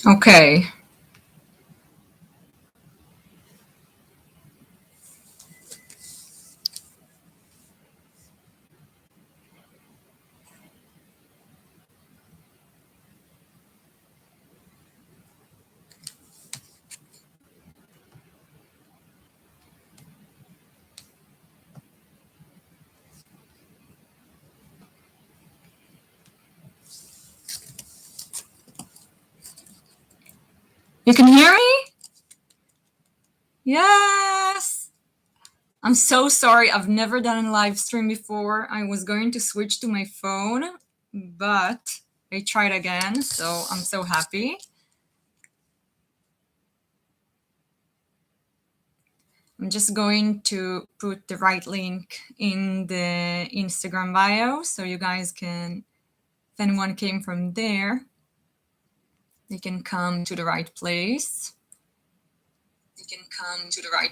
Okay. You can hear me? Yes. I'm so sorry. I've never done a live stream before. I was going to switch to my phone, but I tried again, so I'm so happy. I'm just going to put the right link in the Instagram bio so you guys can, if anyone came from there, they can come to the right place. You can come to the right.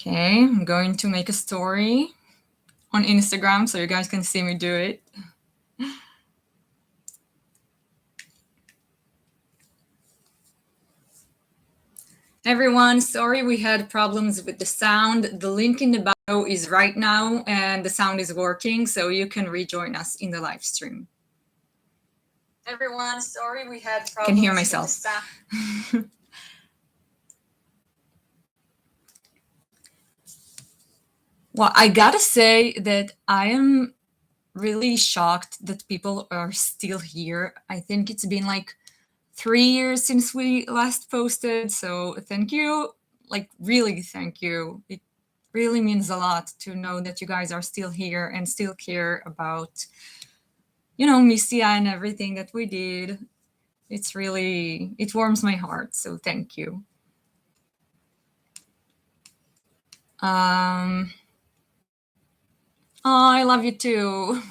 Okay, I'm going to make a story on Instagram so you guys can see me do it. Everyone, sorry we had problems with the sound. The link in the bio is right now and the sound is working, so you can rejoin us in the live stream. Everyone, sorry we had problems. I can hear myself. Well, I gotta say that I am really shocked that people are still here. I think it's been like 3 years since we last posted, so thank you. Like, really, thank you. It really means a lot to know that you guys are still here and still care about, you know, Mystia and everything that we did. It's really, it warms my heart, so thank you. Oh, I love you too.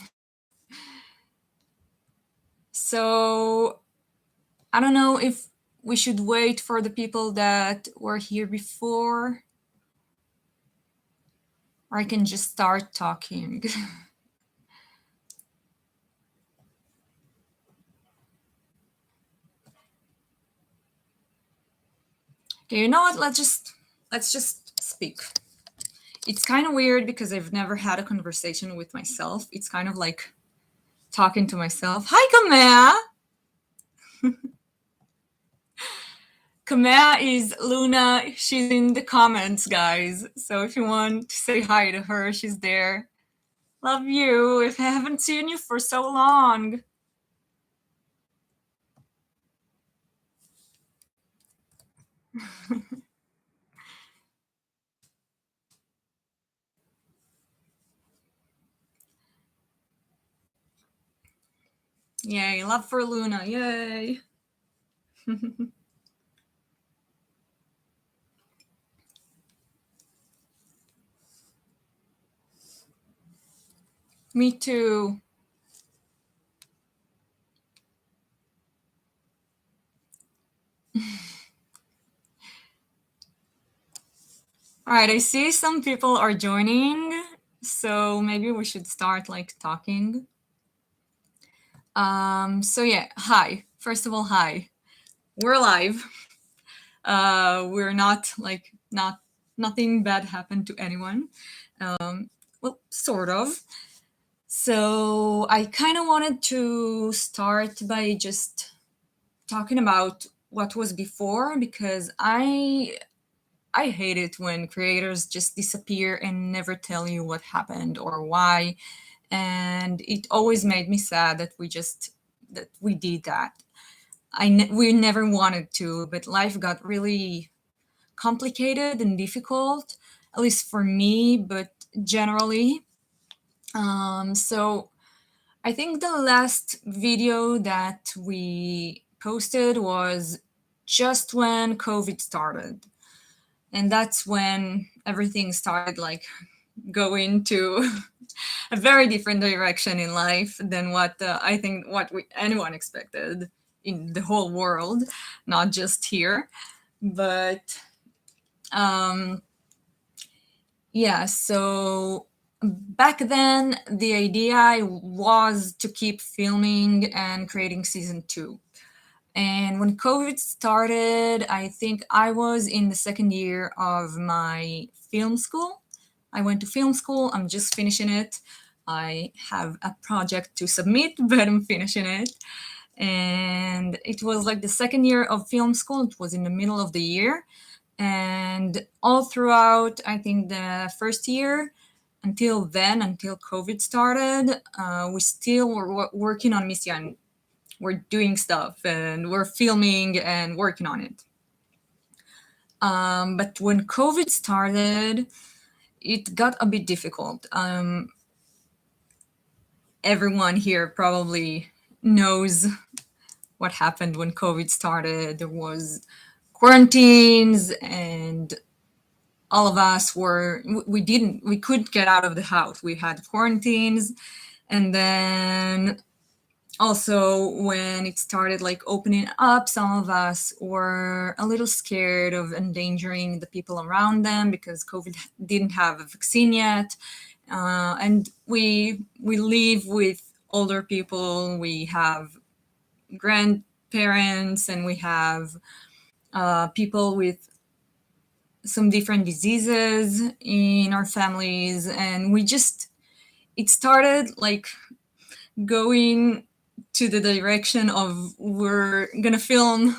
So I don't know if we should wait for the people that were here before, or I can just start talking. Okay, you know what? Let's just speak. It's kind of weird because I've never had a conversation with myself. It's kind of like talking to myself. Hi, Kamea. Kamea is Luna. She's in the comments, guys. So if you want to say hi to her, she's there. Love you. If I haven't seen you for so long. Yay, love for Luna. Yay. Me too. All right, I see some people are joining, so maybe we should start like talking. So yeah, hi. First of all, hi. We're live. We're not like nothing bad happened to anyone. Well, sort of. So I kind of wanted to start by just talking about what was before, because I hate it when creators just disappear and never tell you what happened or why. And it always made me sad that we did that. We never wanted to, but life got really complicated and difficult, at least for me. But generally. So I think the last video that we posted was just when COVID started. And that's when everything started like going to a very different direction in life than what I think anyone expected in the whole world, not just here. But um, yeah, so back then the idea was to keep filming and creating season two. And when COVID started, I think I was in the second year of my film school. I went to film school, I'm just finishing it. I have a project to submit, but I'm finishing it. And it was like the second year of film school, it was in the middle of the year. And all throughout, I think the first year, until then, until COVID started, we still were working on Mystia, and we're doing stuff and we're filming and working on it. But when COVID started, it got a bit difficult. Everyone here probably knows what happened when COVID started. There was quarantines, and all of us we couldn't get out of the house. We had quarantines, and then also when it started like opening up, some of us were a little scared of endangering the people around them because COVID didn't have a vaccine yet. And we live with older people, we have grandparents, and we have people with some different diseases in our families, and it started like going to the direction of we're gonna film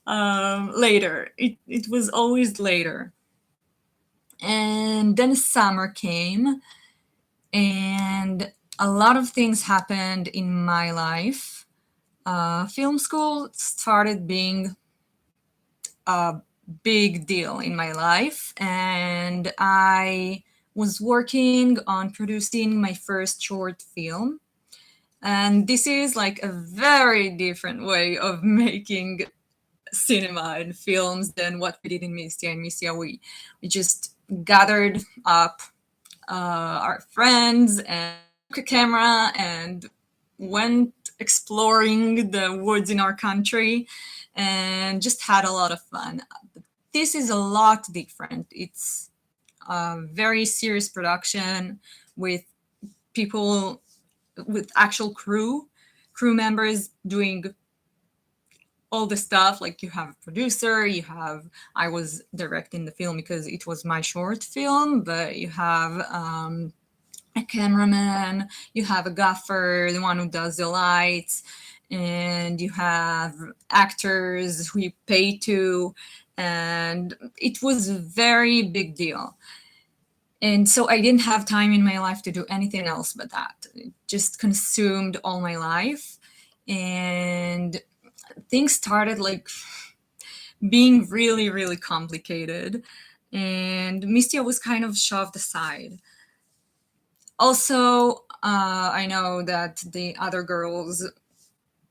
later. It was always later. And then summer came, and a lot of things happened in my life. Film school started being a big deal in my life, and I was working on producing my first short film. And this is like a very different way of making cinema and films than what we did in Mystia. In Mystia, we just gathered up our friends and took a camera and went exploring the woods in our country and just had a lot of fun. This is a lot different. It's a very serious production with people, with actual crew members doing all the stuff. Like you have a producer, I was directing the film because it was my short film, but you have a cameraman, you have a gaffer, the one who does the lights, and you have actors who you pay to, and it was a very big deal. And so I didn't have time in my life to do anything else but that. It just consumed all my life. And things started like being really, really complicated. And Mystia was kind of shoved aside. Also, I know that the other girls,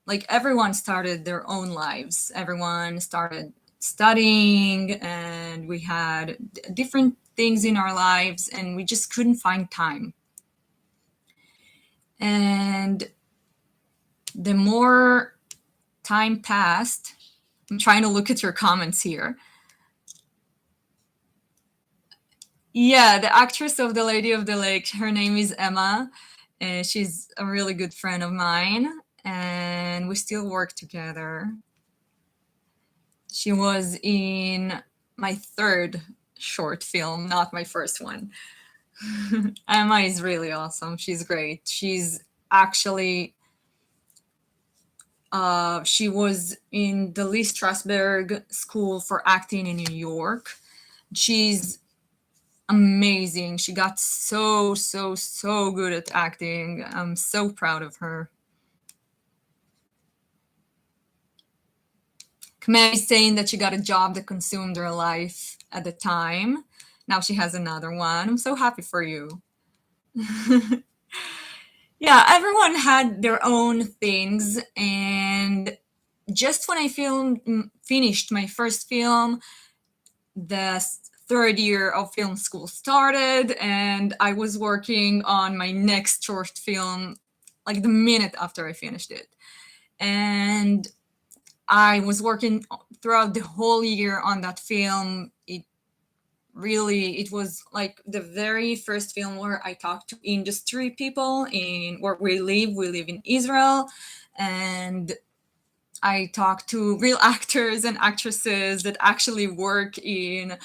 like everyone started their own lives. Everyone started studying, and we had different things in our lives, and we just couldn't find time. And the more time passed, I'm trying to look at your comments here. Yeah, the actress of The Lady of the Lake, her name is Emma, and she's a really good friend of mine, and we still work together. She was in my third short film, not my first one. Emma is really awesome. She's great. She's actually, she was in the Lee Strasberg School for Acting in New York. She's amazing. She got so good at acting. I'm so proud of her. Kame is saying that she got a job that consumed her life at the time. Now she has another one. I'm so happy for you. Yeah, everyone had their own things, and just when I finished my first film, the third year of film school started, and I was working on my next short film like the minute after I finished it. And I was working throughout the whole year on that film. It was like the very first film where I talked to industry people in where we live. We live in Israel, and I talked to real actors and actresses that actually work in,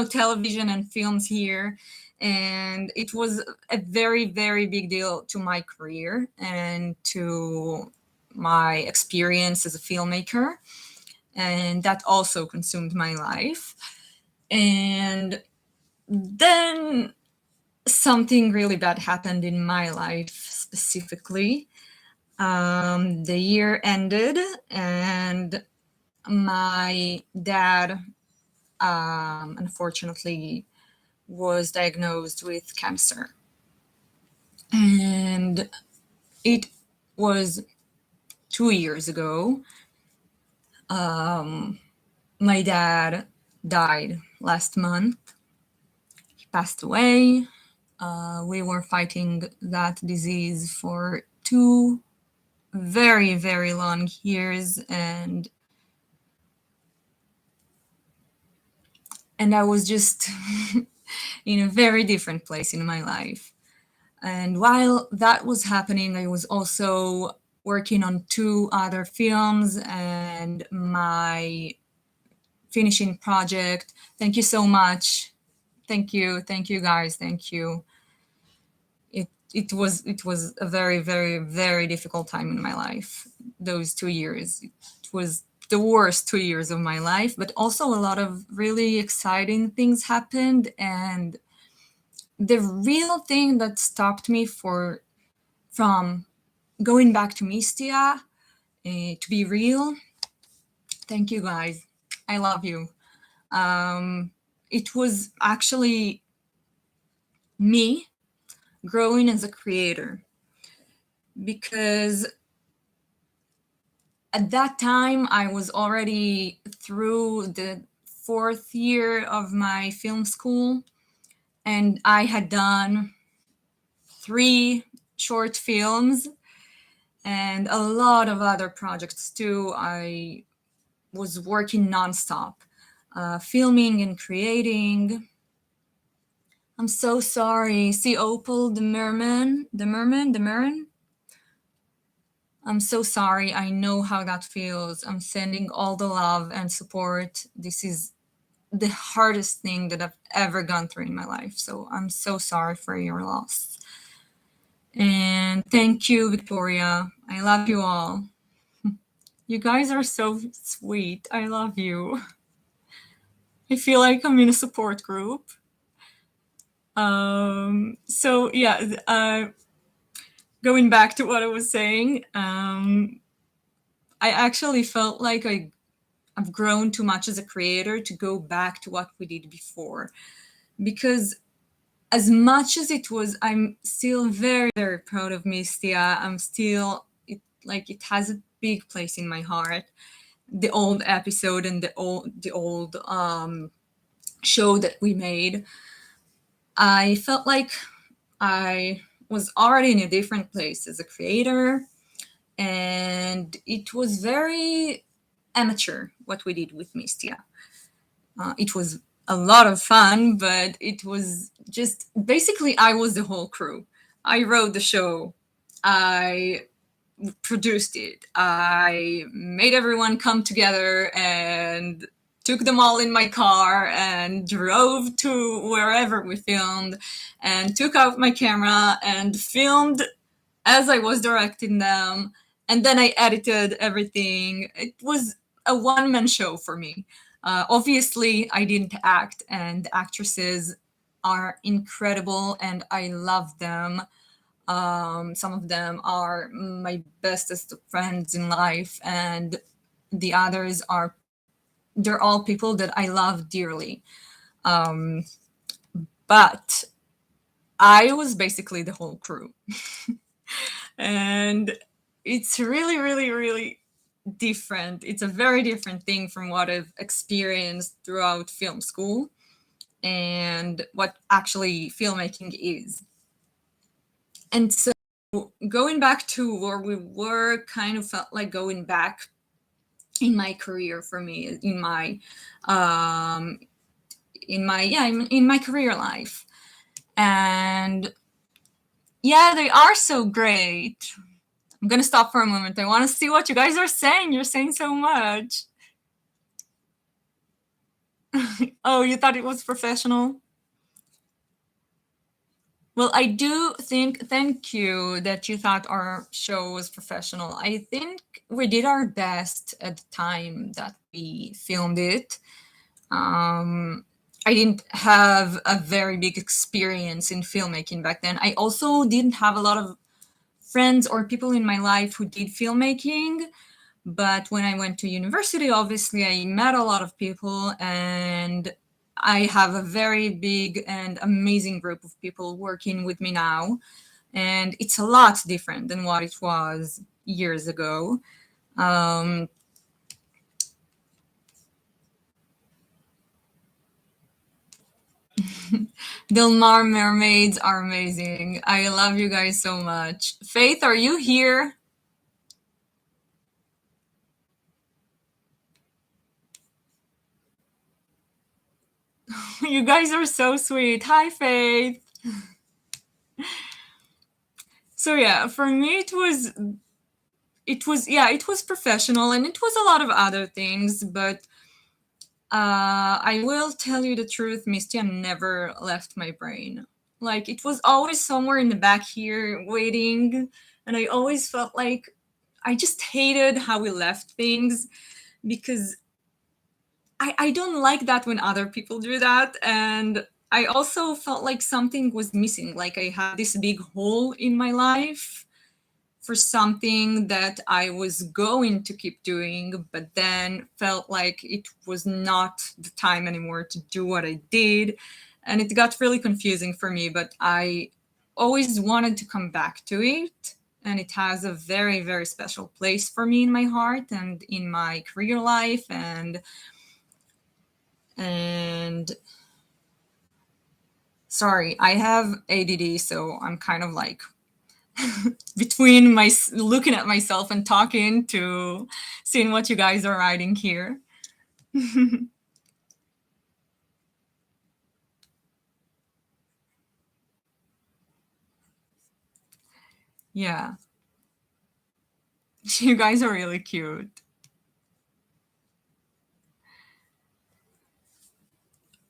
television and films here. And it was a very, very big deal to my career and to my experience as a filmmaker. And that also consumed my life. And then something really bad happened in my life specifically. The year ended, and my dad, unfortunately, was diagnosed with cancer. And it was 2 years ago. My dad died last month. He passed away. We were fighting that disease for 2 very, very long years, and I was just in a very different place in my life. And while that was happening, I was also working on 2 other films and my finishing project. Thank you so much. Thank you guys. Thank you. It was a very, very, very difficult time in my life. Those 2 years, it was the worst 2 years of my life, but also a lot of really exciting things happened. And the real thing that stopped me from going back to Mystia, to be real, thank you guys. I love you. It was actually me growing as a creator, because at that time I was already through the 4th year of my film school, and I had done 3 short films and a lot of other projects too. I was working nonstop, filming and creating. I'm so sorry. See Opal, the merman. I'm so sorry. I know how that feels. I'm sending all the love and support. This is the hardest thing that I've ever gone through in my life. So I'm so sorry for your loss. And thank you, Victoria. I love you all. You guys are so sweet. I love you. I feel like I'm in a support group. So yeah, going back to what I was saying, I actually felt like I've grown too much as a creator to go back to what we did before, because as much as it was, I'm still very, very proud of Mystia. I'm still, it has a big place in my heart. The old episode and the old show that we made, I felt like I was already in a different place as a creator, and it was very amateur what we did with Mystia. It was a lot of fun, but it was just basically I was the whole crew. I wrote the show, I produced it, I made everyone come together and took them all in my car and drove to wherever we filmed and took out my camera and filmed as I was directing them. And then I edited everything. It was a one-man show for me. Obviously, I didn't act, and the actresses are incredible, and I love them. Some of them are my bestest friends in life, and the others they're all people that I love dearly. but I was basically the whole crew. And it's really, really, really different. It's a very different thing from what I've experienced throughout film school and what actually filmmaking is. And so going back to where we were, kind of felt like going back in my career for me, um in my career life. And yeah, they are so great. I'm gonna stop for a moment. I want to see what you guys are saying. You're saying so much. Oh, you thought it was professional? Well, I do think, thank you that you thought our show was professional. I think we did our best at the time that we filmed it. I didn't have a very big experience in filmmaking back then. I also didn't have a lot of friends or people in my life who did filmmaking. But when I went to university, obviously, I met a lot of people, and I have a very big and amazing group of people working with me now. And it's a lot different than what it was years ago. Um, Dilmar mermaids are amazing. I love you guys so much. Faith, are you here? You guys are so sweet. Hi, Faith. So yeah, for me it was professional, and it was a lot of other things, but I will tell you the truth, Mystia never left my brain. Like, it was always somewhere in the back here waiting, and I always felt like I just hated how we left things, because I don't like that when other people do that. And I also felt like something was missing. Like, I had this big hole in my life for something that I was going to keep doing, but then felt like it was not the time anymore to do what I did. And it got really confusing for me, but I always wanted to come back to it. And it has a very, very special place for me in my heart and in my career life. And sorry, I have ADD, so I'm kind of like between my looking at myself and talking to seeing what you guys are writing here. Yeah, you guys are really cute.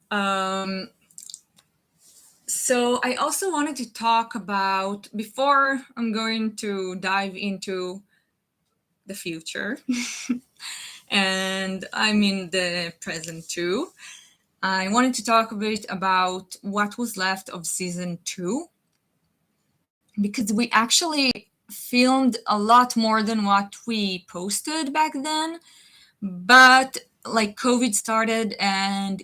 Um, so I also wanted to talk about, before I'm going to dive into the future, and I mean the present too. I wanted to talk a bit about what was left of season 2, because we actually filmed a lot more than what we posted back then. But like, COVID started, and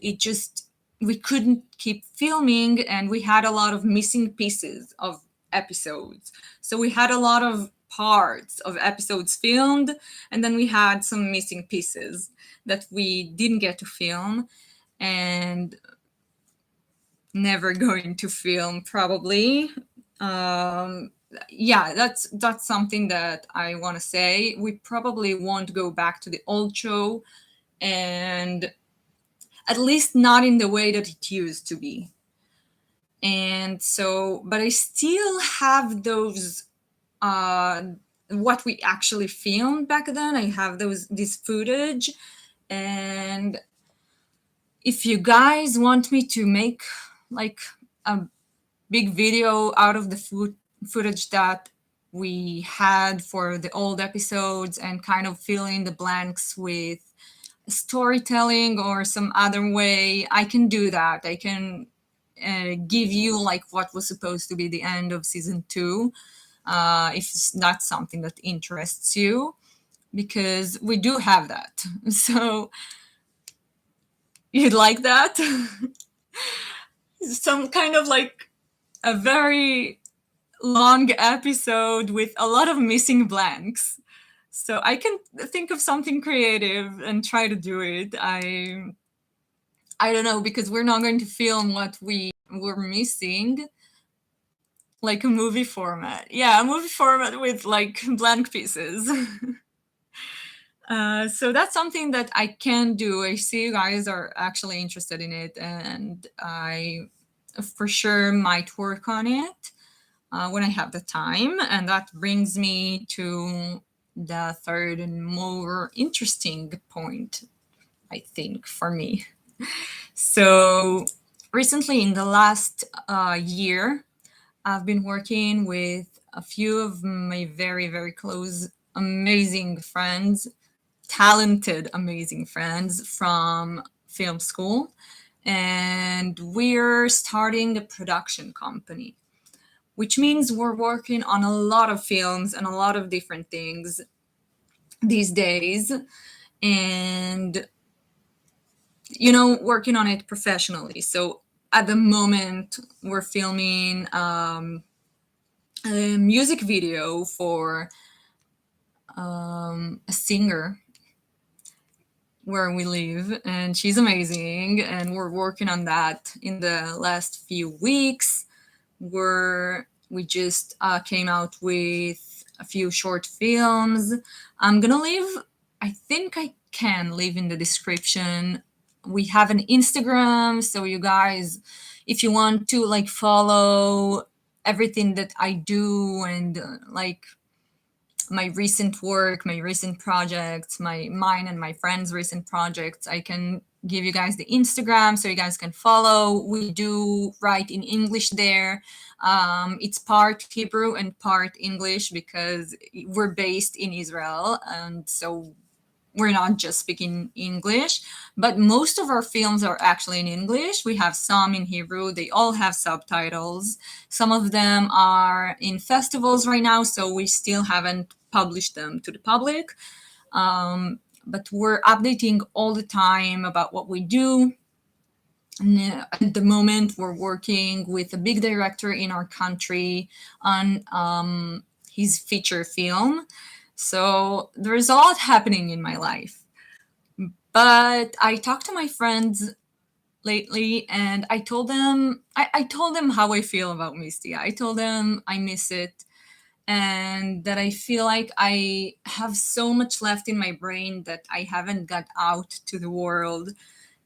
we couldn't keep filming, and we had a lot of missing pieces of episodes. So we had a lot of parts of episodes filmed, and then we had some missing pieces that we didn't get to film, and never going to film probably. Yeah, that's something that I want to say. We probably won't go back to the old show, and at least not in the way that it used to be. And so, but I still have those, what we actually filmed back then. I have this footage, and if you guys want me to make like a big video out of the footage that we had for the old episodes, and kind of fill in the blanks with storytelling or some other way, I can do that. I can give you like what was supposed to be the end of season 2, if it's not something that interests you, because we do have that. So you'd like that? some kind of like a very long episode with a lot of missing blanks. So I can think of something creative and try to do it. I don't know, because we're not going to film what we were missing, like a movie format. Yeah, a movie format with like blank pieces. So that's something that I can do. I see you guys are actually interested in it, and I for sure might work on it when I have the time. And that brings me to the third and more interesting point, I think, for me. So recently, in the last year, I've been working with a few of my very, very close, amazing friends, talented, amazing friends from film school. And we're starting a production company, which means we're working on a lot of films and a lot of different things these days. And, working on it professionally. So at the moment, we're filming a music video for a singer where we live, and she's amazing, and we're working on that in the last few weeks. We just came out with a few short films. I'm gonna leave, I think I can leave in the description. We have an Instagram, so you guys, if you want to like follow everything that I do, and like my recent work, my recent projects, mine and my friends' recent projects, I can give you guys the Instagram so you guys can follow. We do write in English there. It's part Hebrew and part English because we're based in Israel, and so we're not just speaking English, but most of our films are actually in English. We have some in Hebrew. They all have subtitles. Some of them are in festivals right now, so we still haven't published them to the public. But we're updating all the time about what we do. And at the moment, we're working with a big director in our country on his feature film. So there's a lot happening in my life. But I talked to my friends lately, and I told them how I feel about Mystia. I told them I miss it, and that I feel like I have so much left in my brain that I haven't got out to the world.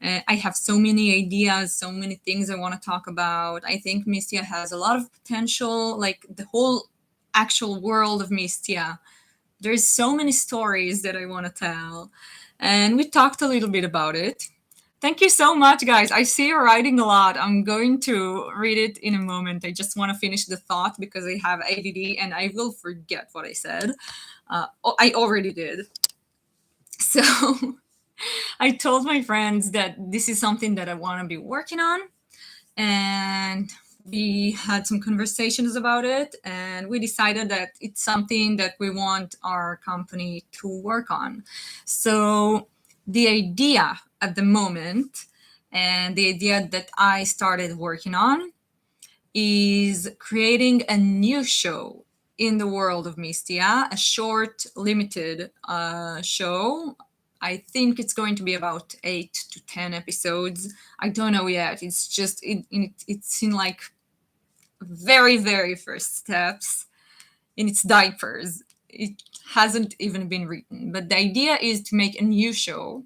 I have so many ideas, so many things I want to talk about. I think Mystia has a lot of potential, like the whole actual world of Mystia. There's so many stories that I want to tell. And we talked a little bit about it. Thank you so much, guys. I see you're writing a lot. I'm going to read it in a moment. I just want to finish the thought because I have ADD and I will forget what I said. I already did. So I told my friends that this is something that I want to be working on. And we had some conversations about it, and we decided that it's something that we want our company to work on. So the idea at the moment, and the idea that I started working on, is creating a new show in the world of Mystia, a short, limited show. I think it's going to be about 8 to 10 episodes. I don't know yet. It's just it's in like very, very first steps in its diapers. It hasn't even been written. But the idea is to make a new show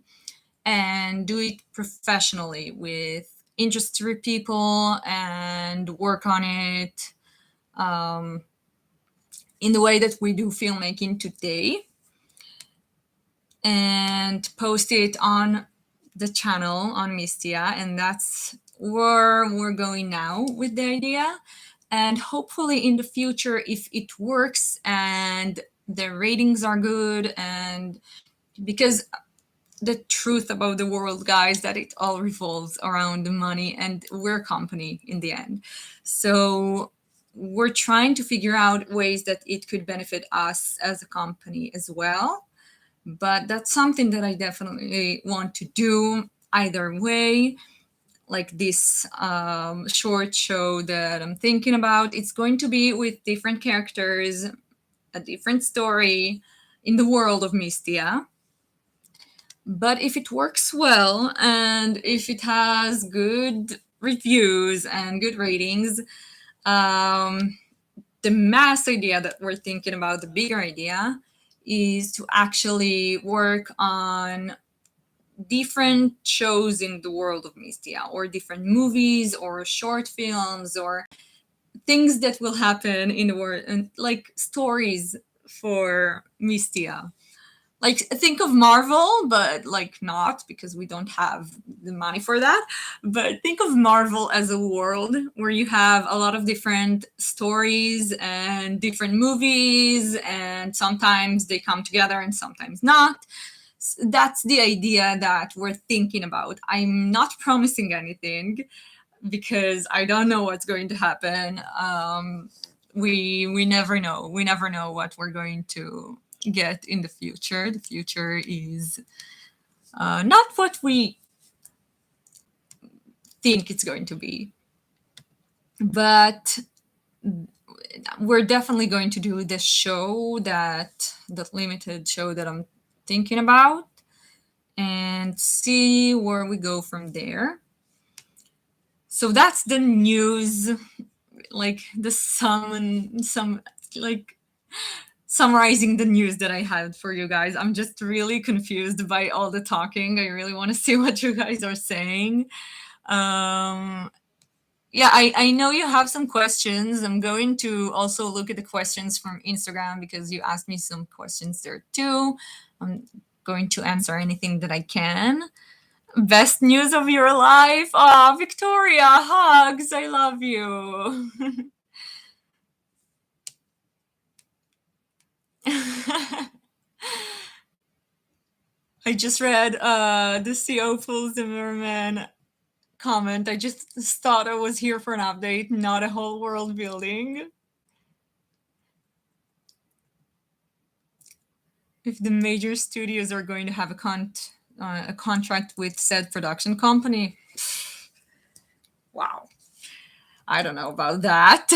and do it professionally with interested people and work on it in the way that we do filmmaking today, and post it on the channel on Mystia. And that's where we're going now with the idea. And hopefully in the future, if it works and the ratings are good, and because the truth about the world, guys, that it all revolves around the money, and we're a company in the end. So we're trying to figure out ways that it could benefit us as a company as well. But that's something that I definitely want to do either way. like this short show that I'm thinking about. It's going to be with different characters, a different story in the world of Mystia. But if it works well and if it has good reviews and good ratings, um, the mass idea that we're thinking about, the bigger idea, is to actually work on different shows in the world of Mystia, or different movies, or short films, or things that will happen in the world, and like stories for Mystia. Like, think of Marvel, but like not, because we don't have the money for that. But think of Marvel as a world where you have a lot of different stories and different movies, and sometimes they come together and sometimes not. That's the idea that we're thinking about. I'm not promising anything because I don't know what's going to happen. We never know. We never know what we're going to get in the future. The future is not what we think it's going to be, but we're definitely going to do the show, that limited show that I'm thinking about, and see where we go from there. So that's the news, like the some like summarizing the news that I had for you guys. I'm just really confused by all the talking. I really want to see what you guys are saying. Um, yeah, I know you have some questions. I'm going to also look at the questions from Instagram because you asked me some questions there too. I'm going to answer anything that I can. Best news of your life? Oh, Victoria, hugs. I love you. I just read the CO Fools the Merman comment. I just thought I was here for an update, not a whole world building. If the major studios are going to have a contract with said production company, wow. I don't know about that.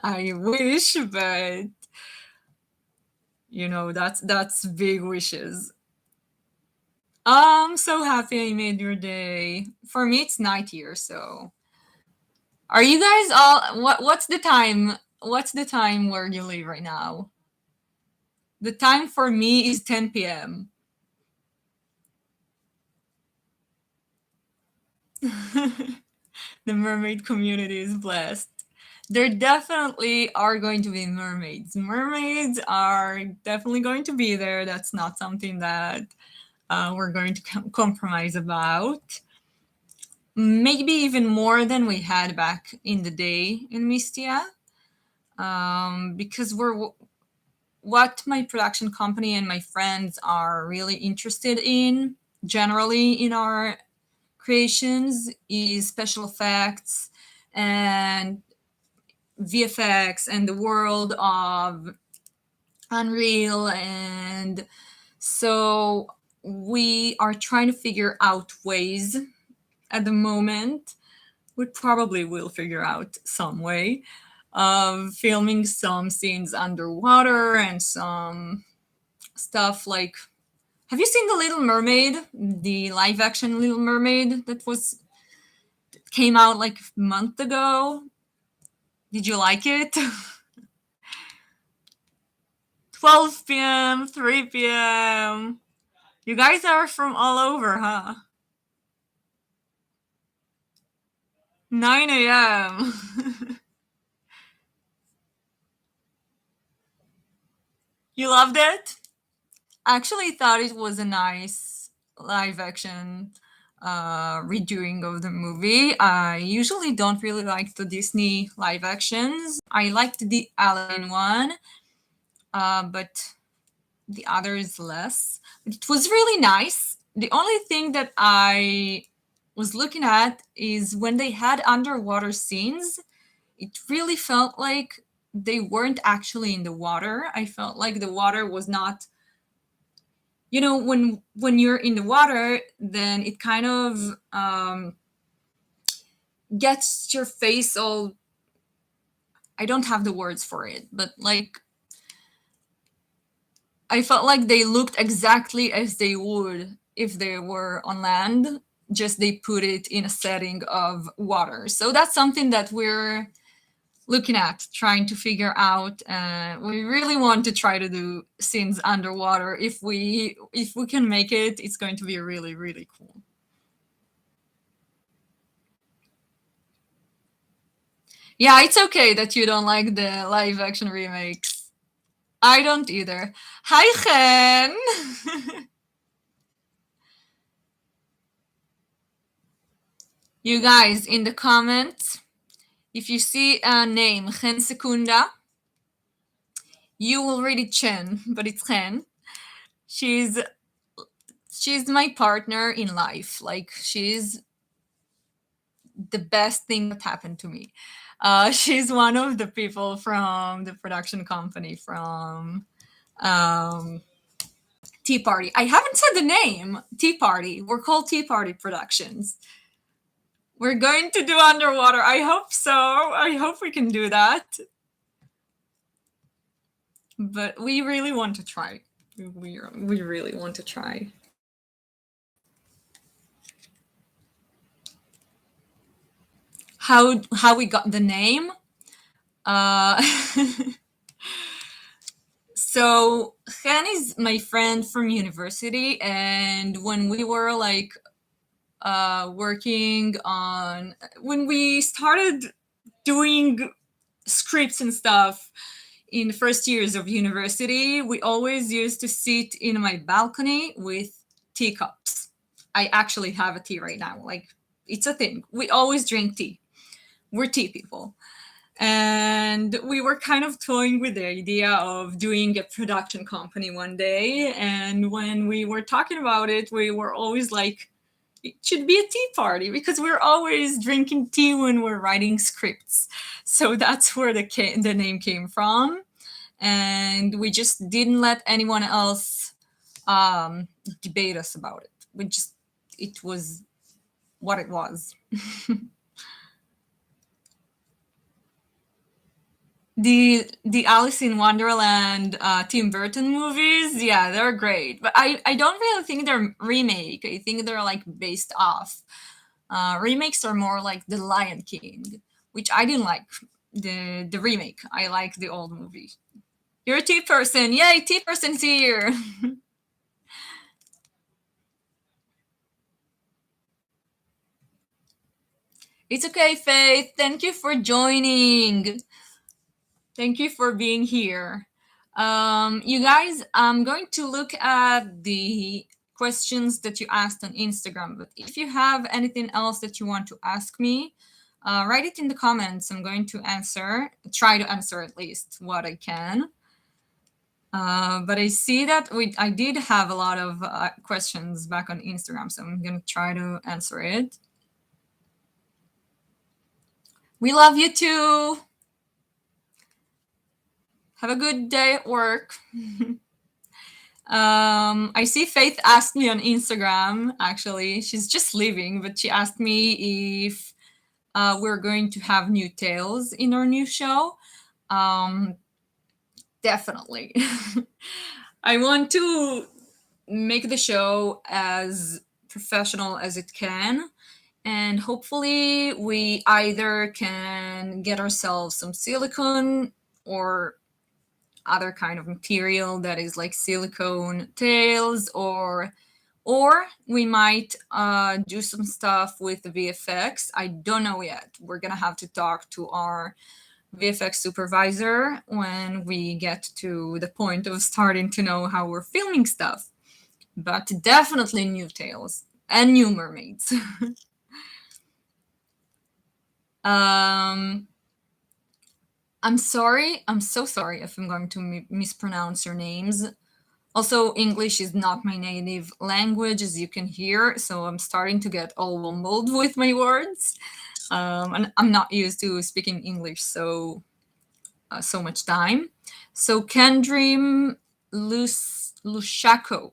I wish, but that's big wishes. I'm so happy I made your day. For me, it's night here, so. Are you guys all? What's the time? What's the time where you live right now? The time for me is 10 p.m. The mermaid community is blessed. There definitely are going to be mermaids. Mermaids are definitely going to be there. That's not something that we're going to compromise about. Maybe even more than we had back in the day in Mystia. Because what my production company and my friends are really interested in, generally in our creations, is special effects and VFX and the world of Unreal. And so we are trying to figure out ways at the moment. We probably will figure out some way of filming some scenes underwater and some stuff like, have you seen The Little Mermaid, the live action Little Mermaid that came out like a month ago? Did you like it? 12 p.m., 3 p.m. You guys are from all over, huh? 9 a.m. You loved it? I actually thought it was a nice live action redoing of the movie. I usually don't really like the Disney live actions. I liked the Aladdin one, but the other is less. But it was really nice. The only thing that I was looking at is when they had underwater scenes, it really felt like they weren't actually in the water. I felt like the water was not, when you're in the water, then it kind of gets your face all, I don't have the words for it, but like I felt like they looked exactly as they would if they were on land, just they put it in a setting of water. So that's something that we're looking at, trying to figure out. We really want to try to do scenes underwater. If we can make it, it's going to be really, really cool. Yeah, it's okay that you don't like the live action remakes. I don't either. Hi, Chen. You guys, in the comments, if you see a name, Chen Secunda, you will read it Chen, but it's Chen. She's she's my partner in life. Like she's the best thing that happened to me. She's one of the people from the production company from um, Tea Party. I haven't said the name. Tea Party. We're called Tea Party Productions. We're going to do underwater. I hope so. I hope we can do that. But we really want to try. We really want to try. How we got the name? Uh, so Han is my friend from university, and when we were like working on, when we started doing scripts and stuff in the first years of university, we always used to sit in my balcony with teacups. I actually have a tea right now. Like it's a thing. We always drink tea. We're tea people. And we were kind of toying with the idea of doing a production company one day. And when we were talking about it, we were always like, it should be a tea party because we're always drinking tea when we're writing scripts. So that's where the name came from. And we just didn't let anyone else debate us about it. It was what it was. The Alice in Wonderland Tim Burton movies, yeah, they're great, but I don't really think they're remake. I think they're like based off. Remakes are more like The Lion King, which I didn't like the remake. I like the old movie. You're a tea person, yay! Tea person's here. It's okay, Faith. Thank you for joining. Thank you for being here. You guys, I'm going to look at the questions that you asked on Instagram, but if you have anything else that you want to ask me, write it in the comments. I'm going to try to answer at least what I can. But I see that I did have a lot of questions back on Instagram, so I'm going to try to answer it. We love you too. Have a good day at work. I see Faith asked me on Instagram, actually. She's just leaving, but she asked me if we're going to have new tales in our new show. Definitely. I want to make the show as professional as it can. And hopefully, we either can get ourselves some silicone or other kind of material that is like silicone tails, or we might do some stuff with the VFX. I don't know yet. We're gonna have to talk to our VFX supervisor when we get to the point of starting to know how we're filming stuff. But definitely new tails and new mermaids. I'm sorry. I'm so sorry if I'm going to mispronounce your names. Also, English is not my native language, as you can hear, so I'm starting to get all mumbled with my words. And I'm not used to speaking English so much time. So, Can Dream, Lushaku.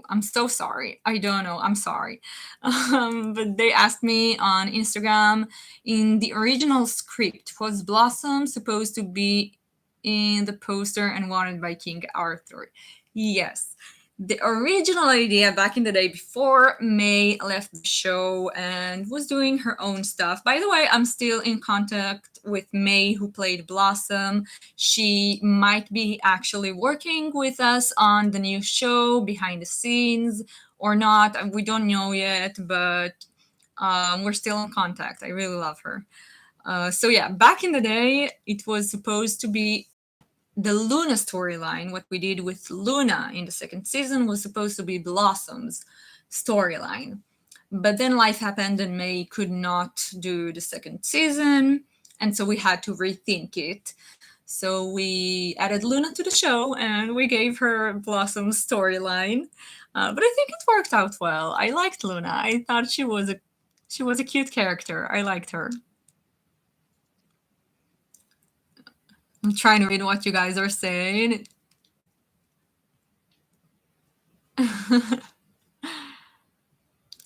I'm so sorry. I don't know. I'm sorry. But they asked me on Instagram, in the original script, was Blossom supposed to be in the poster and wanted by King Arthur? Yes. The original idea back in the day before May left the show and was doing her own stuff. By the way, I'm still in contact with May, who played Blossom. She might be actually working with us on the new show behind the scenes or not. We don't know yet, but we're still in contact. I really love her. So, yeah, back in the day, it was supposed to be the Luna storyline. What we did with Luna in the second season was supposed to be Blossom's storyline. But then life happened and May could not do the second season. And so we had to rethink it. So we added Luna to the show and we gave her Blossom's storyline. But I think it worked out well. I liked Luna. I thought she was a cute character. I liked her. I'm trying to read what you guys are saying.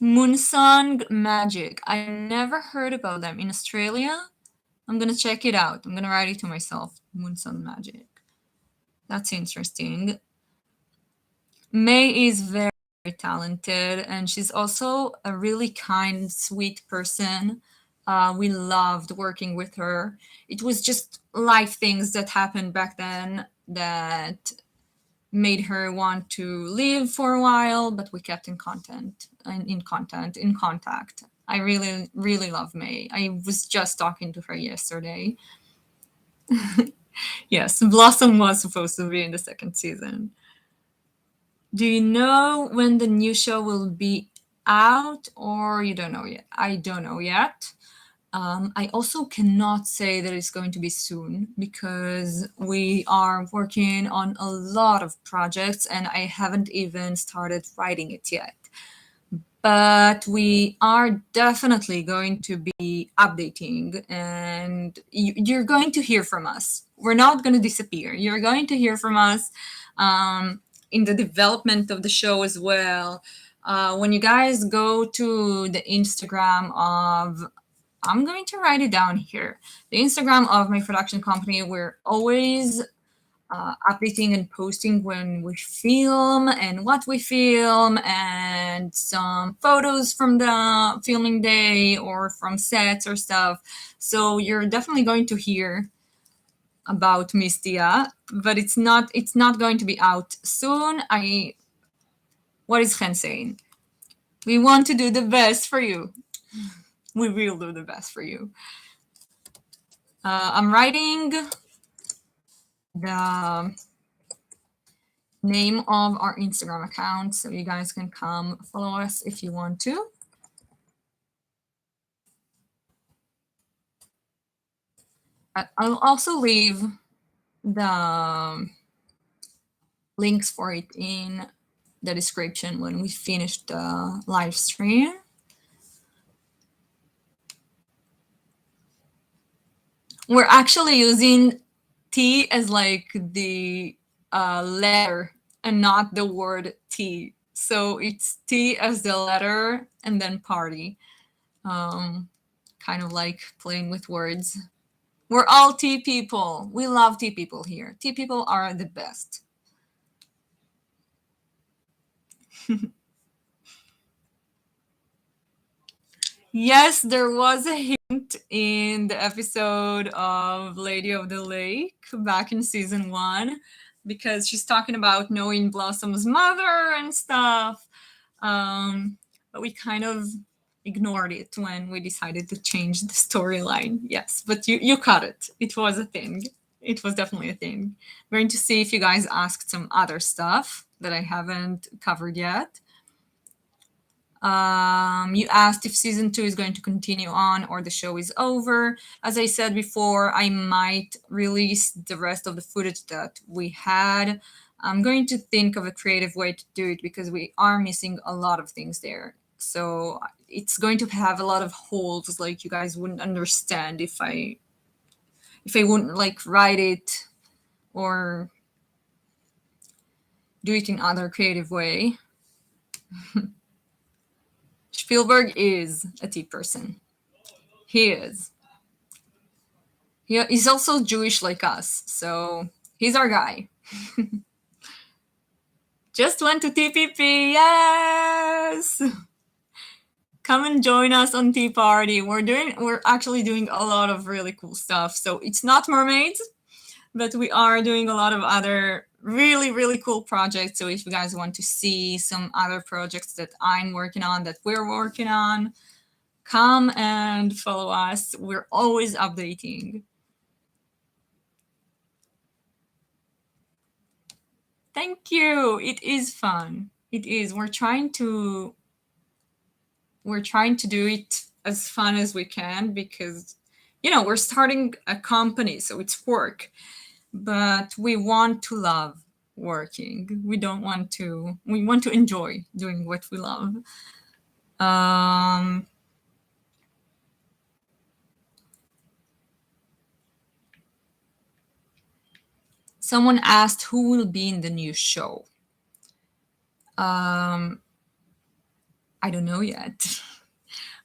Moonsong Magic. I never heard about them in Australia. I'm gonna check it out. I'm gonna write it to myself. Moonsong Magic. That's interesting. May is very talented, and she's also a really kind, sweet person. We loved working with her. It was just life things that happened back then that made her want to leave for a while, but we kept in contact. I really, really love May. I was just talking to her yesterday. Yes, Blossom was supposed to be in the second season. Do you know when the new show will be out, or you don't know yet? I don't know yet. I also cannot say that it's going to be soon because we are working on a lot of projects and I haven't even started writing it yet. But we are definitely going to be updating and you're going to hear from us. We're not going to disappear. You're going to hear from us in the development of the show as well. When you guys go to the Instagram of, I'm going to write it down here. The Instagram of my production company, we're always updating and posting when we film and what we film and some photos from the filming day or from sets or stuff. So you're definitely going to hear about Mystia, but it's not going to be out soon. What is Chen saying? We want to do the best for you. We will do the best for you. I'm writing the name of our Instagram account so you guys can come follow us if you want to. I'll also leave the links for it in the description when we finish the live stream. We're actually using T as like the letter and not the word tea. So it's T as the letter and then party. Kind of like playing with words. We're all tea people. We love tea people here. Tea people are the best. Yes, there was a hint in the episode of Lady of the Lake back in season 1 because she's talking about knowing Blossom's mother and stuff. But we kind of ignored it when we decided to change the storyline. Yes, but you caught it. It was a thing. It was definitely a thing. We're going to see if you guys asked some other stuff that I haven't covered yet. You asked if season 2 is going to continue on or the show is over. As I said before, I might release the rest of the footage that we had. I'm going to think of a creative way to do it because we are missing a lot of things there. So it's going to have a lot of holes, like you guys wouldn't understand if I wouldn't like write it or do it in other creative way. Spielberg is a tea person. He is. He's also Jewish like us, so he's our guy. Just went to TPP, yes! Come and join us on Tea Party. We're actually doing a lot of really cool stuff. So it's not mermaids, but we are doing a lot of other really, really cool projects. So if you guys want to see some other projects that I'm working on, that we're working on, come and follow us. We're always updating. Thank you. It is fun. It is. We're trying to do it as fun as we can because, we're starting a company, so it's work, but we want to love working. We want to enjoy doing what we love. Someone asked who will be in the new show. I don't know yet.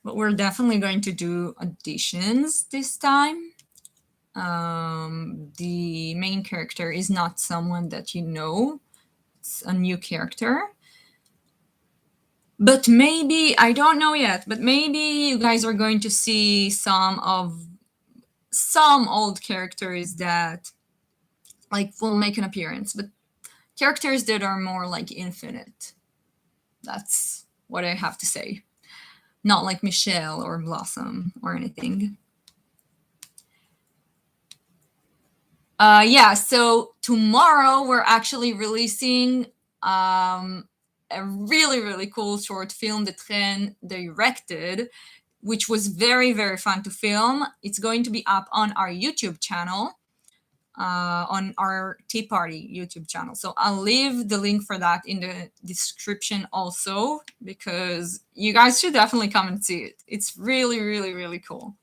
But we're definitely going to do auditions this time. The main character is not someone that you know. It's a new character. But maybe, I don't know yet, but maybe you guys are going to see some old characters that will make an appearance, but characters that are more like infinite. That's what I have to say. Not like Michelle or Blossom or anything. Yeah, so tomorrow we're actually releasing a really, really cool short film that Ren directed, which was very, very fun to film. It's going to be up on our YouTube channel, on our Tea Party YouTube channel. So I'll leave the link for that in the description also, because you guys should definitely come and see it. It's really, really, really cool.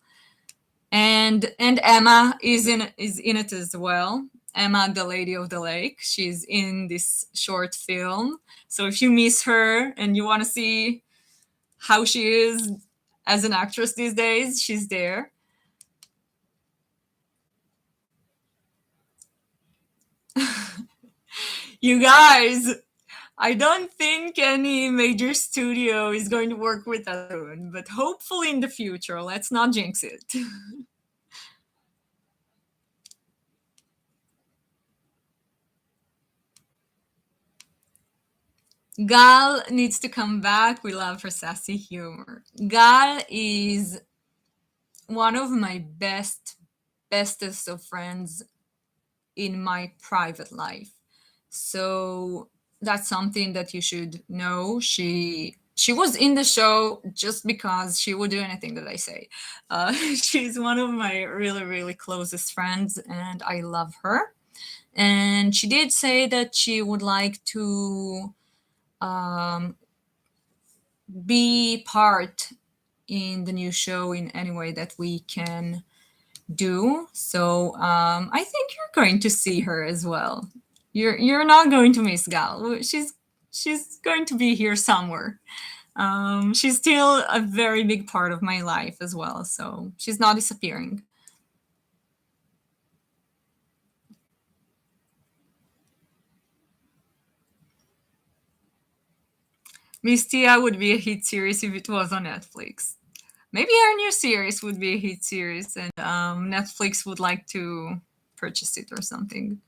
And Emma is in it as well. Emma, the Lady of the Lake. She's in this short film. So if you miss her and you want to see how she is as an actress these days, she's there. You guys, I don't think any major studio is going to work with us soon, but hopefully in the future. Let's not jinx it. Gal needs to come back. We love her sassy humor. Gal is one of my bestest of friends in my private life. So that's something that you should know. She was in the show just because she would do anything that I say. She's one of my really, really closest friends, and I love her. And she did say that she would like to be part in the new show in any way that we can do. So I think you're going to see her as well. You're not going to miss Gal. She's going to be here somewhere. She's still a very big part of my life as well, so she's not disappearing. Mystia would be a hit series if it was on Netflix. Maybe our new series would be a hit series, and Netflix would like to purchase it or something.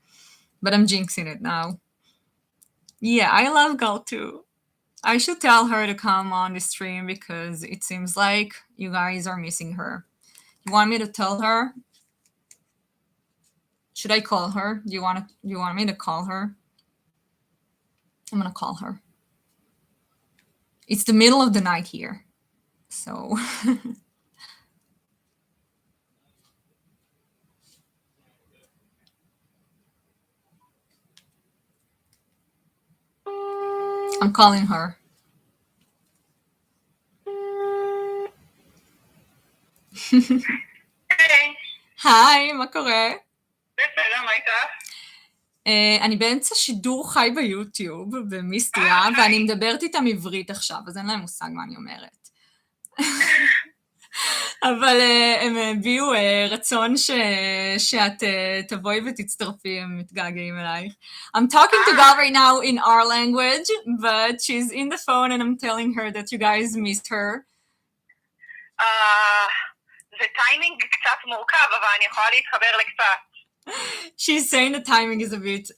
But I'm jinxing it now. Yeah, I love Gal too. I should tell her to come on the stream because it seems like you guys are missing her. You want me to tell her? Should I call her? Do you want me to call her? I'm gonna call her. It's the middle of the night here, so I'm calling her. Hey, Hi, מה קורה? בסדר, מה איתך? אני באמצע שידור חי ביוטיוב במיסטיה, ואני מדברת איתם עברית עכשיו, אז אין להם מושג מה אני אומרת. אבל הם הביעו רצון שאת תבואי ותצטרפי, הם מתגעגעים אלייך. I'm talking to Gal right now in our language, but she's in the phone and I'm telling her that you guys missed her. זה טיימינג קצת מורכב, אבל אני יכולה להתחבר לקצת. She's saying the timing is a bit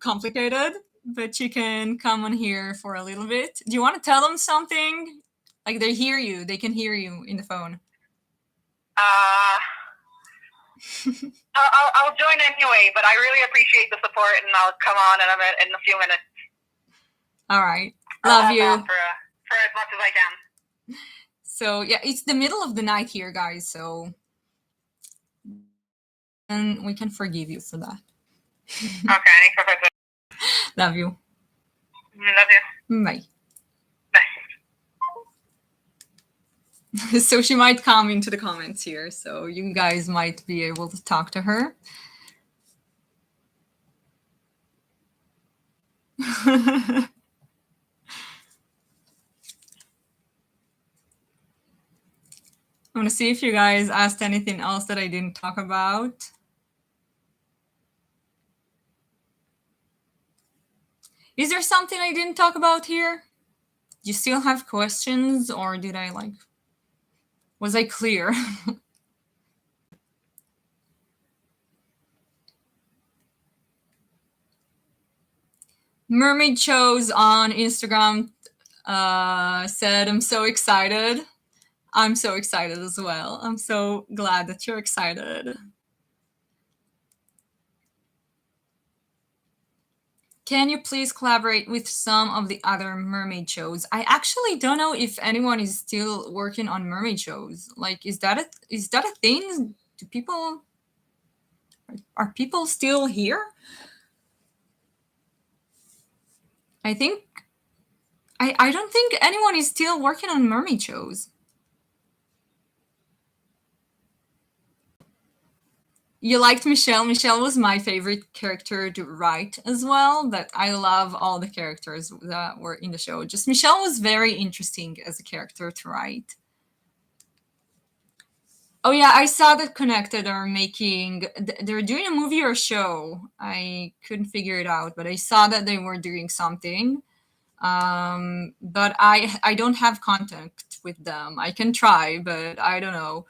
complicated, but she can come on here for a little bit. Do you want to tell them something? Like they hear you, they can hear you in the phone. I'll join anyway, but I really appreciate the support, and I'll come on in a few minutes. All right, love you. For as much as I can. So yeah, it's the middle of the night here, guys. So, and we can forgive you for that. Okay, love you. Love you. Bye. So she might come into the comments here, so you guys might be able to talk to her. I want to see if you guys asked anything else that I didn't talk about. Is there something I didn't talk about here? Do you still have questions, or did I was I clear? Mermaid Shows on Instagram said, I'm so excited. I'm so excited as well. I'm so glad that you're excited. Can you please collaborate with some of the other mermaid shows? I actually don't know if anyone is still working on mermaid shows. Like, is that a thing? Are people still here? I don't think anyone is still working on mermaid shows. You liked Michelle. Michelle was my favorite character to write as well, but I love all the characters that were in the show. Just Michelle was very interesting as a character to write. Oh yeah, I saw that Connected are making, they're doing a movie or a show. I couldn't figure it out, but I saw that they were doing something. But I don't have contact with them. I can try, but I don't know.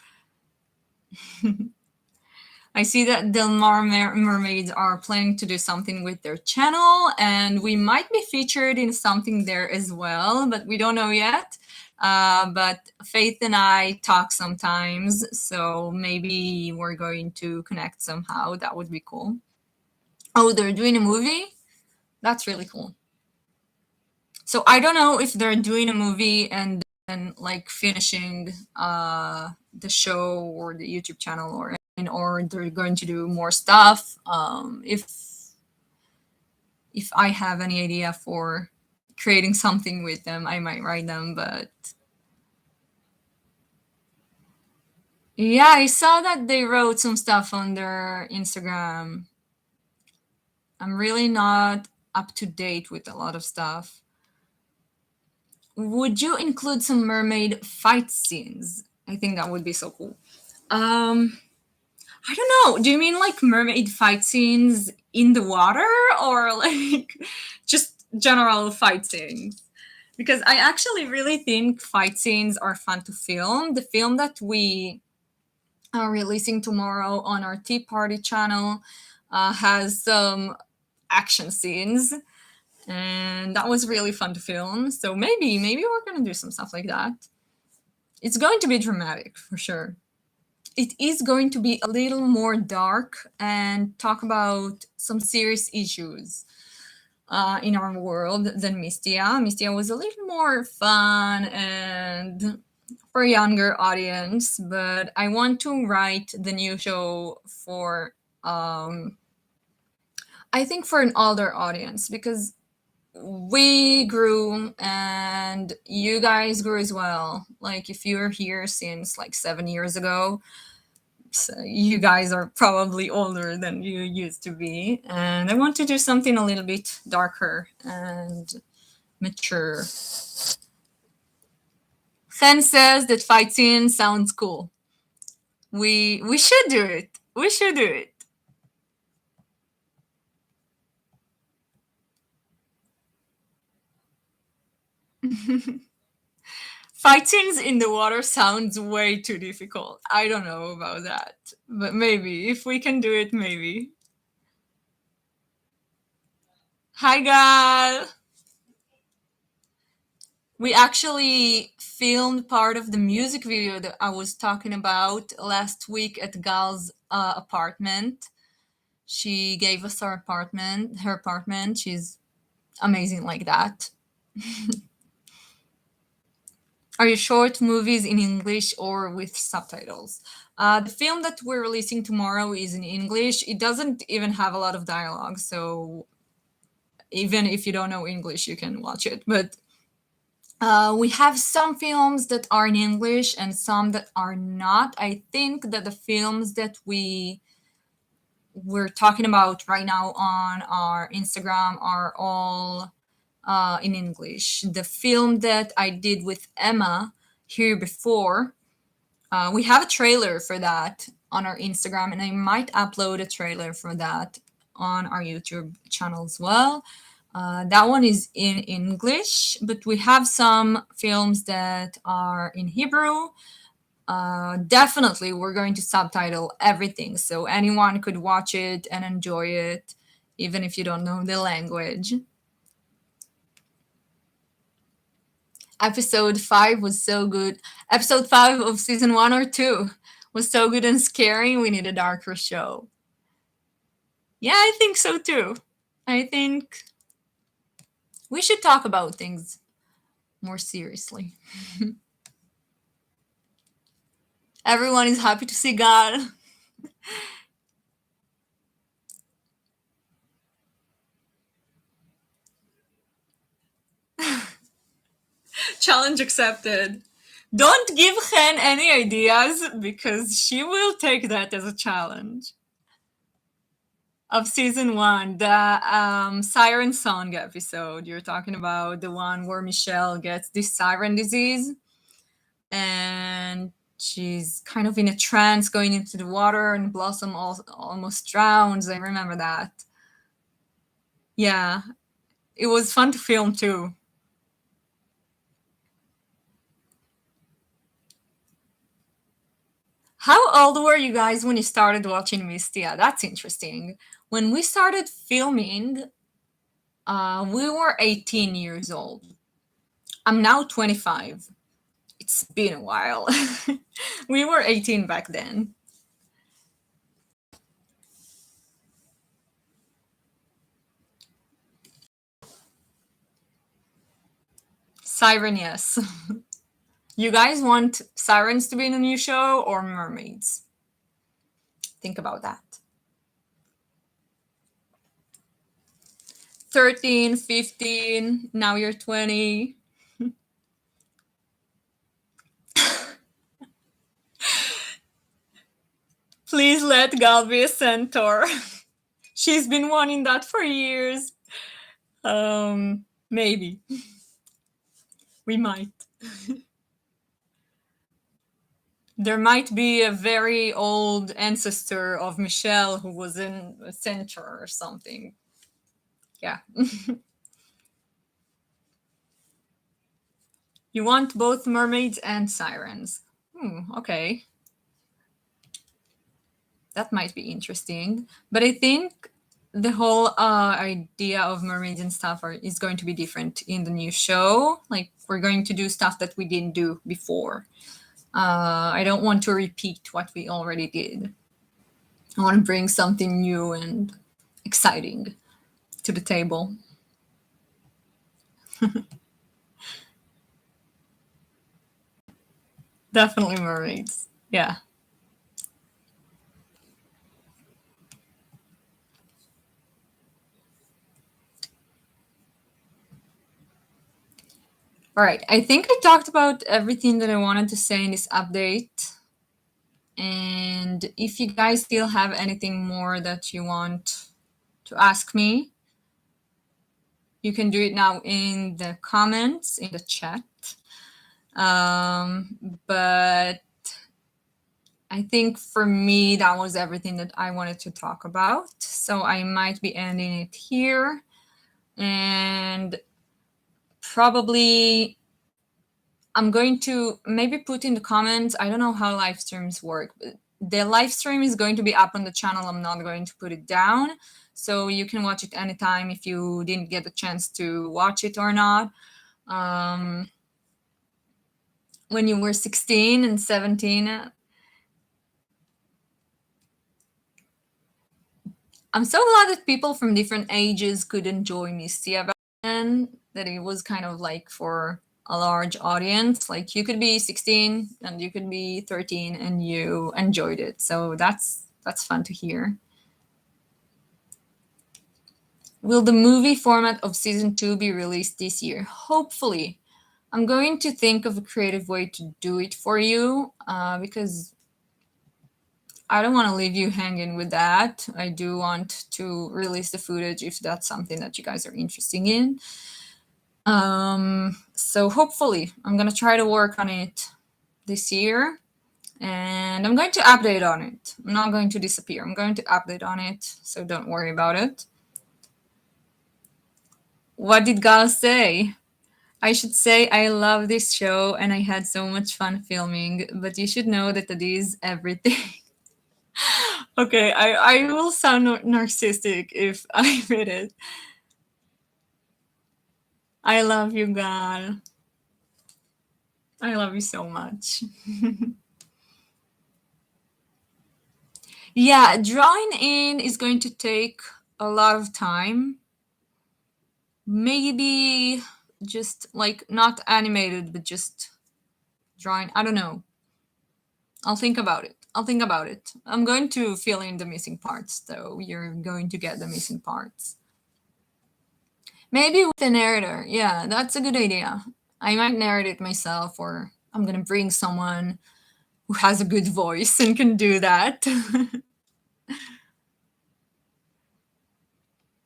I see that Del Mar Mermaids are planning to do something with their channel, and we might be featured in something there as well, but we don't know yet. But Faith and I talk sometimes, so maybe we're going to connect somehow. That would be cool. Oh, they're doing a movie? That's really cool. So I don't know if they're doing a movie and then finishing the show or the YouTube channel, or they're going to do more stuff. If I have any idea for creating something with them, I might write them. But yeah, I saw that they wrote some stuff on their Instagram. I'm really not up to date with a lot of stuff. Would you include some mermaid fight scenes? I think that would be so cool. I don't know. Do you mean mermaid fight scenes in the water, or just general fight scenes? Because I actually really think fight scenes are fun to film. The film that we are releasing tomorrow on our Tea Party channel has some action scenes, and that was really fun to film. So maybe we're going to do some stuff like that. It's going to be dramatic for sure. It is going to be a little more dark and talk about some serious issues in our world than Mystia. Mystia was a little more fun and for a younger audience, but I want to write the new show for, I think, for an older audience, because we grew and you guys grew as well. If you're here since 7 years ago, So you guys are probably older than you used to be, and I want to do something a little bit darker and mature. Chen says that fight scene sounds cool. We should do it. We should do it. Fight scenes in the water sounds way too difficult. I don't know about that, but maybe if we can do it, maybe. Hi, Gal. We actually filmed part of the music video that I was talking about last week at Gal's apartment. She gave us her apartment. She's amazing like that. Are you short movies in English or with subtitles? The film that we're releasing tomorrow is in English. It doesn't even have a lot of dialogue, so even if you don't know English, you can watch it. But we have some films that are in English and some that are not. I think that the films that we're talking about right now on our Instagram are all in English. The film that I did with Emma here before, we have a trailer for that on our Instagram, and I might upload a trailer for that on our YouTube channel as well. That one is in English, but we have some films that are in Hebrew. Definitely, we're going to subtitle everything so anyone could watch it and enjoy it, even if you don't know the language. Episode 5 was so good. Episode 5 of season 1 or 2 was so good and scary. We need a darker show. Yeah, I think so too. I think we should talk about things more seriously. Everyone is happy to see God. Challenge accepted. Don't give Hen any ideas because she will take that as a challenge. Of season 1, the siren song episode. You're talking about the one where Michelle gets this siren disease and she's kind of in a trance going into the water and Blossom almost drowns. I remember that. Yeah, it was fun to film too. How old were you guys when you started watching Mystia? That's interesting. When we started filming, we were 18 years old. I'm now 25. It's been a while. We were 18 back then. Siren, yes. You guys want sirens to be in a new show or mermaids? Think about that. 13, 15, now you're 20. Please let Gal be a centaur. She's been wanting that for years. Maybe. We might. There might be a very old ancestor of Michelle who was in a centaur or something. Yeah. You want both mermaids and sirens. Okay. That might be interesting. But I think the whole idea of mermaids and stuff is going to be different in the new show. Like, we're going to do stuff that we didn't do before. I don't want to repeat what we already did. I want to bring something new and exciting to the table. Definitely mermaids. Yeah. All right. I think I talked about everything that I wanted to say in this update. And if you guys still have anything more that you want to ask me, you can do it now in the comments, in the chat. But I think for me, that was everything that I wanted to talk about. So I might be ending it here. And probably I'm going to maybe put in the comments, I don't know how live streams work, but the live stream is going to be up on the channel. I'm not going to put it down. So you can watch it anytime if you didn't get a chance to watch it or not. When you were 16 and 17, I'm so glad that people from different ages could enjoy Mystia back then, that it was kind of like for a large audience. Like you could be 16 and you could be 13 and you enjoyed it. So that's fun to hear. Will the movie format of season 2 be released this year? Hopefully. I'm going to think of a creative way to do it for you because I don't want to leave you hanging with that. I do want to release the footage if that's something that you guys are interested in. So hopefully I'm going to try to work on it this year, and I'm going to update on it. I'm not going to disappear. I'm going to update on it, so don't worry about it. What did Gal say? I should say I love this show and I had so much fun filming, but you should know that it is everything. Okay, I will sound narcissistic if I read it. I love you, Gal. I love you so much. Yeah, drawing in is going to take a lot of time. Maybe just like not animated, but just drawing. I don't know. I'll think about it. I'm going to fill in the missing parts, though. You're going to get the missing parts. Maybe with a narrator. Yeah, that's a good idea. I might narrate it myself, or I'm going to bring someone who has a good voice and can do that.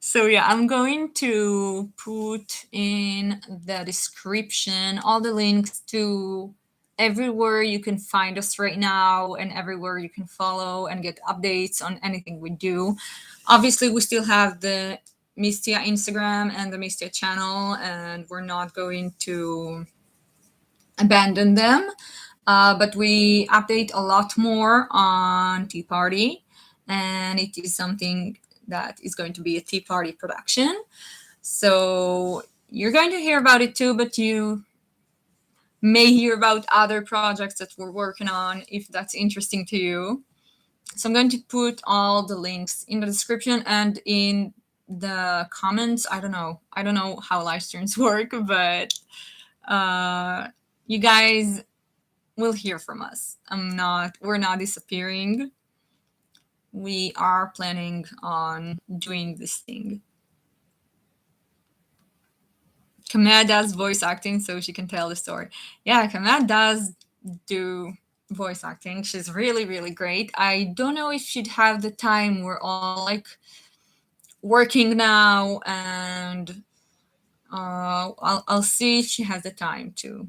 So yeah, I'm going to put in the description all the links to everywhere you can find us right now and everywhere you can follow and get updates on anything we do. Obviously, we still have the Mystia Instagram and the Mystia channel, and we're not going to abandon them. But we update a lot more on Tea Party, and it is something that is going to be a Tea Party production. So you're going to hear about it too, but you may hear about other projects that we're working on if that's interesting to you. So I'm going to put all the links in the description and in the comments. I don't know how live streams work, but you guys will hear from us. We're not disappearing. We are planning on doing this thing. Kamad does voice acting, so she can tell the story. Yeah, Kamad does do voice acting. She's really, really great. I don't know if she'd have the time. We're all like working now, and I'll see if she has the time to.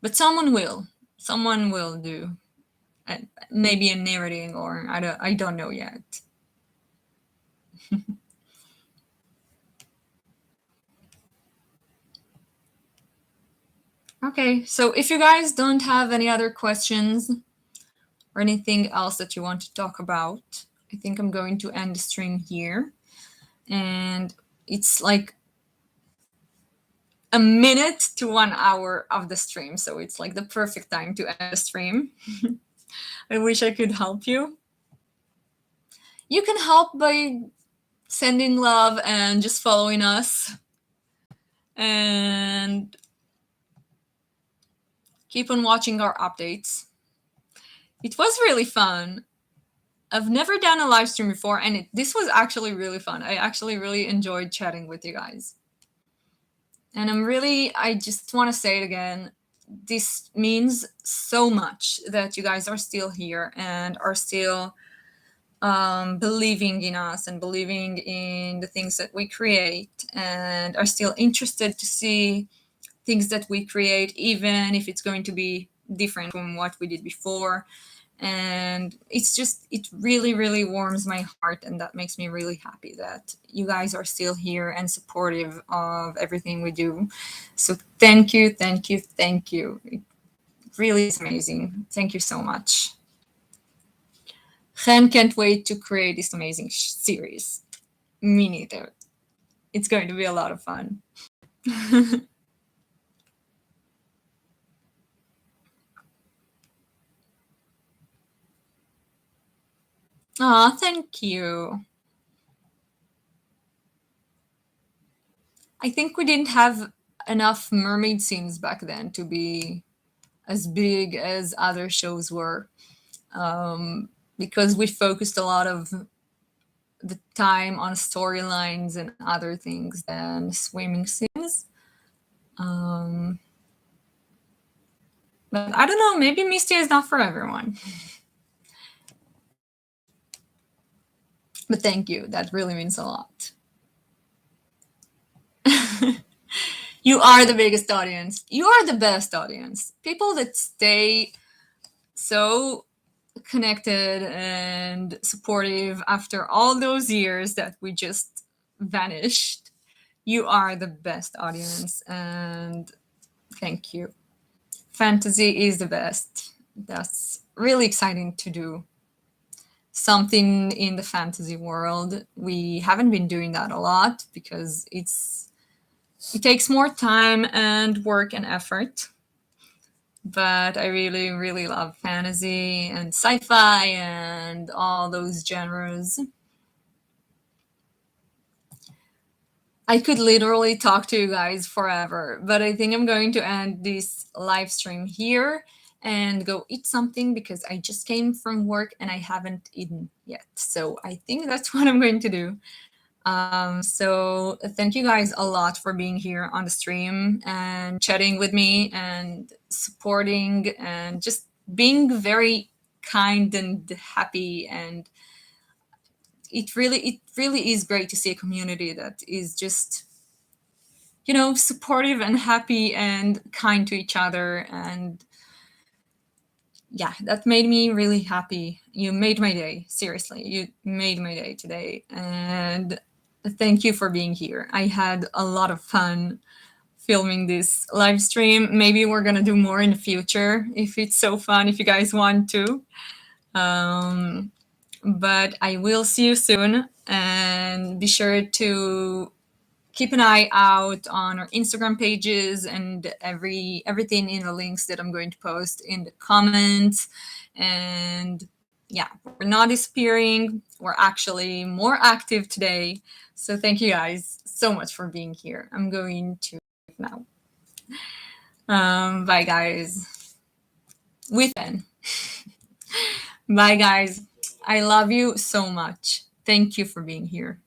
But someone will do. Maybe a narrating, or I don't know yet. Okay, so if you guys don't have any other questions or anything else that you want to talk about, I think I'm going to end the stream here. And it's like a minute to 1 hour of the stream, so it's like the perfect time to end the stream. I wish I could help you. You can help by sending love and just following us. And keep on watching our updates. It was really fun. I've never done a live stream before, and this was actually really fun. I actually really enjoyed chatting with you guys. And I just want to say it again. this means so much that you guys are still here and are still believing in us and believing in the things that we create, and are still interested to see things that we create, even if it's going to be different from what we did before. And it really, really warms my heart, and that makes me really happy that you guys are still here and supportive of everything we do. So thank you, thank you, thank you. It really is amazing. Thank you so much. Chen can't wait to create this amazing series. Me neither. It's going to be a lot of fun. Aw, thank you. I think we didn't have enough mermaid scenes back then to be as big as other shows were, because we focused a lot of the time on storylines and other things than swimming scenes. But I don't know, maybe Mystia is not for everyone. But thank you, that really means a lot. You are the biggest audience. You are the best audience. People that stay so connected and supportive after all those years that we just vanished. You are the best audience, and thank you. Fantasy is the best. That's really exciting to do something in the fantasy world. We haven't been doing that a lot because it takes more time and work and effort. But I really, really love fantasy and sci-fi and all those genres. I could literally talk to you guys forever, but I think I'm going to end this live stream here and go eat something because I just came from work and I haven't eaten yet. So I think that's what I'm going to do. So thank you guys a lot for being here on the stream and chatting with me and supporting and just being very kind and happy. And it really is great to see a community that is just, you know, supportive and happy and kind to each other. And yeah, that made me really happy. You made my day. Seriously, you made my day today. And thank you for being here. I had a lot of fun filming this live stream. Maybe we're gonna do more in the future if it's so fun, if you guys want to. But I will see you soon, and be sure to keep an eye out on our Instagram pages and everything in the links that I'm going to post in the comments. And yeah, we're not disappearing. We're actually more active today. So thank you guys so much for being here. I'm going to now. Bye guys. With Ben. Bye guys. I love you so much. Thank you for being here.